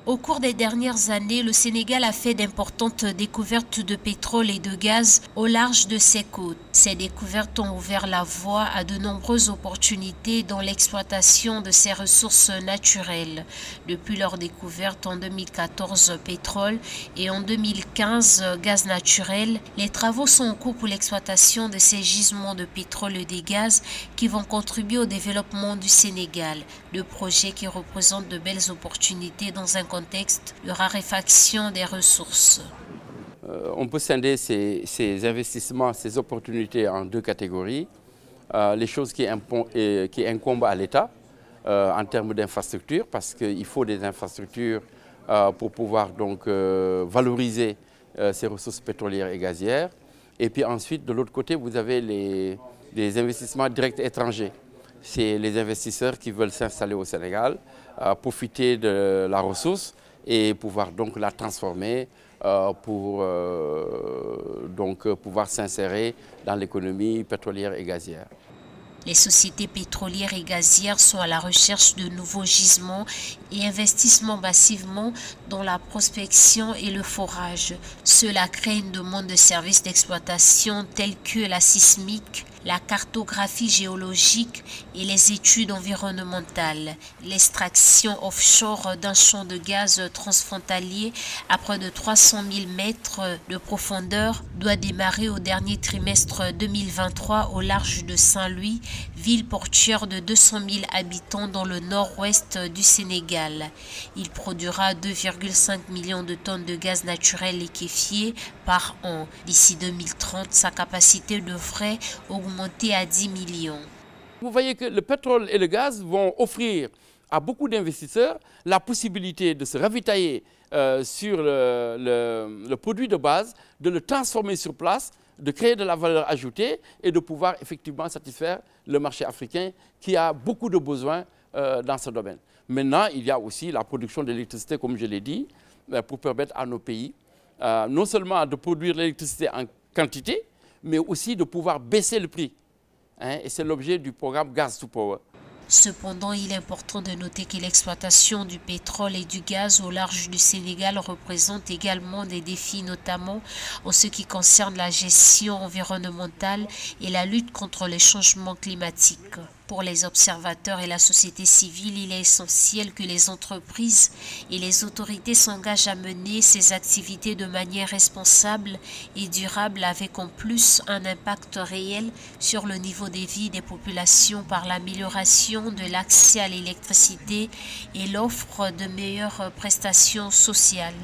Au cours des dernières années, le Sénégal a fait d'importantes découvertes de pétrole et de gaz au large de ses côtes. Ces découvertes ont ouvert la voie à de nombreuses opportunités dans l'exploitation de ces ressources naturelles. Depuis leur découverte en 2014 pétrole et en 2015 gaz naturel, les travaux sont en cours pour l'exploitation de ces gisements de pétrole et de gaz qui vont contribuer au développement du Sénégal. Le projet qui représente de belles opportunités dans un contexte de raréfaction des ressources. On peut scinder ces investissements, ces opportunités en deux catégories. Les choses qui incombent à l'État en termes d'infrastructures, parce qu'il faut des infrastructures pour pouvoir donc valoriser ces ressources pétrolières et gazières. Et puis ensuite, de l'autre côté, vous avez les investissements directs étrangers. C'est les investisseurs qui veulent s'installer au Sénégal, profiter de la ressource et pouvoir donc la transformer pour pouvoir s'insérer dans l'économie pétrolière et gazière. Les sociétés pétrolières et gazières sont à la recherche de nouveaux gisements et investissent massivement dans la prospection et le forage. Cela crée une demande de services d'exploitation tels que la sismique, la cartographie géologique et les études environnementales. L'extraction offshore d'un champ de gaz transfrontalier à près de 300 000 mètres de profondeur doit démarrer au dernier trimestre 2023 au large de Saint-Louis, ville portuaire de 200 000 habitants dans le nord-ouest du Sénégal. Il produira 2,5 millions de tonnes de gaz naturel liquéfié par an. D'ici 2030, sa capacité devrait augmenter à 10 millions. Vous voyez que le pétrole et le gaz vont offrir à beaucoup d'investisseurs la possibilité de se ravitailler sur le produit de base, de le transformer sur place, de créer de la valeur ajoutée et de pouvoir effectivement satisfaire le marché africain qui a beaucoup de besoins dans ce domaine. Maintenant, il y a aussi la production d'électricité, comme je l'ai dit, pour permettre à nos pays non seulement de produire l'électricité en quantité, mais aussi de pouvoir baisser le prix. Et c'est l'objet du programme Gas to Power. Cependant, il est important de noter que l'exploitation du pétrole et du gaz au large du Sénégal représente également des défis, notamment en ce qui concerne la gestion environnementale et la lutte contre les changements climatiques. Pour les observateurs et la société civile, il est essentiel que les entreprises et les autorités s'engagent à mener ces activités de manière responsable et durable avec en plus un impact réel sur le niveau de vie des populations par l'amélioration de l'accès à l'électricité et l'offre de meilleures prestations sociales.